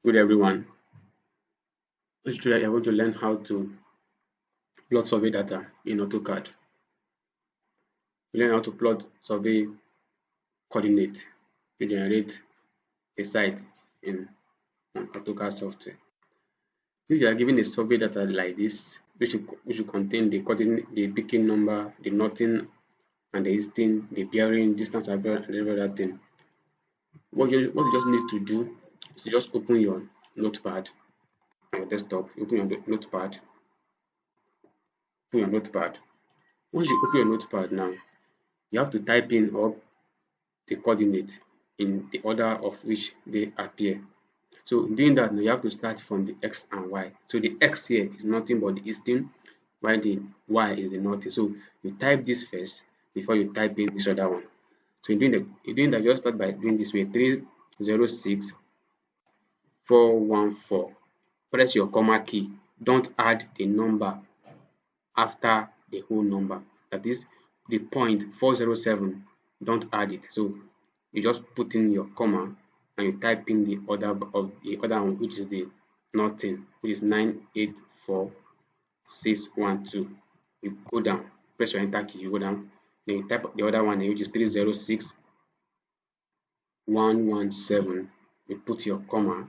Good everyone. Today I want to learn how to plot survey data in AutoCAD. We learn how to plot survey coordinate to generate a site in AutoCAD software. If you are given a survey data like this, which should contain the coordinate, the beacon number, the northing and the easting, the bearing, distance and every other thing. What you just need to do is to just open your notepad on your desktop, open your notepad. Once you open your notepad now, you have to type in up the coordinate in the order of which they appear. So doing that now, you have to start from the x and y. So the x here is nothing but the easting, while the y is the northing. So you type this first before you type in this other one. So in doing that, just start by doing this way: 306 414. Press your comma key. Don't add the number after the whole number. That is the point 407. Don't add it. So you just put in your comma and you type in the order of the other one, which is the northing, which is 984612. You go down, press your enter key, you go down, then you type the other one, which is 306117. You put your comma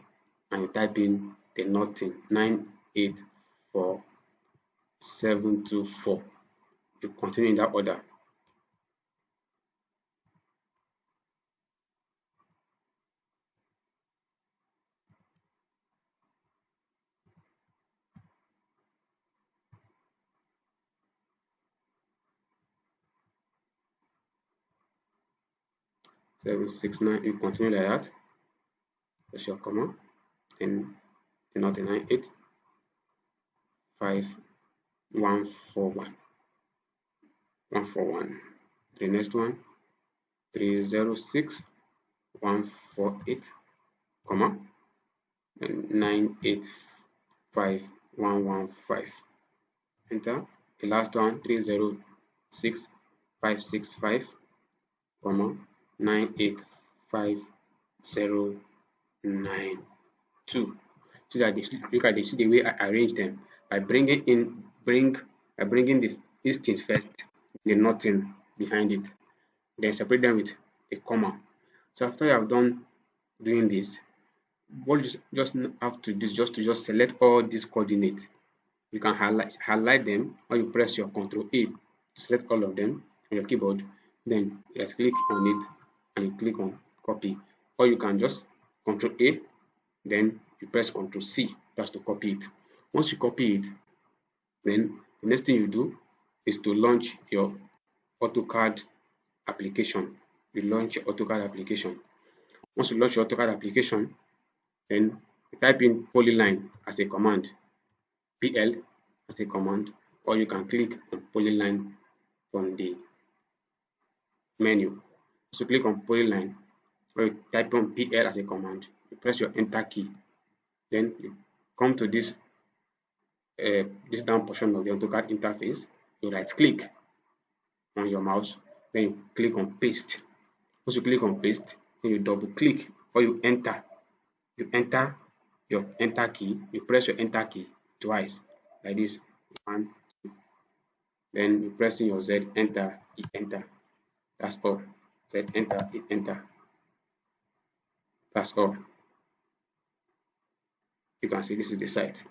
and you type in the northing, 984724. You continue in that order. Seven, 6, 9. You continue like that. Press your comma, then the northing 9854141. 141. The next one 306148, comma, and 985115. Enter. The last one 306565, comma, 985092. So that look at the way I arrange them by bringing the easting first, the northing behind it, then separate them with a comma. So after you have done doing this, what you just have to do is just select all these coordinates. You can highlight them, or you press your Ctrl A to select all of them on your keyboard. Then you just click on it and you click on copy, or you can just Ctrl A, then you press Ctrl C, that's to copy it. Once you copy it, then the next thing you do is to launch your AutoCAD application. You launch your AutoCAD application. Once you launch your AutoCAD application, then you type in polyline as a command, PL as a command, or you can click on polyline from the menu. So click on polyline, or you type on PL as a command. You press your enter key. Then you come to this down portion of the AutoCAD interface. You right click on your mouse, then you click on paste. Once you click on paste, then you double click or you enter. You enter your enter key, you press your enter key twice, like this. 1, 2. Then you press in your Z, enter, hit enter. That's all. Z, enter, hit enter. That's all. You can see this is the site.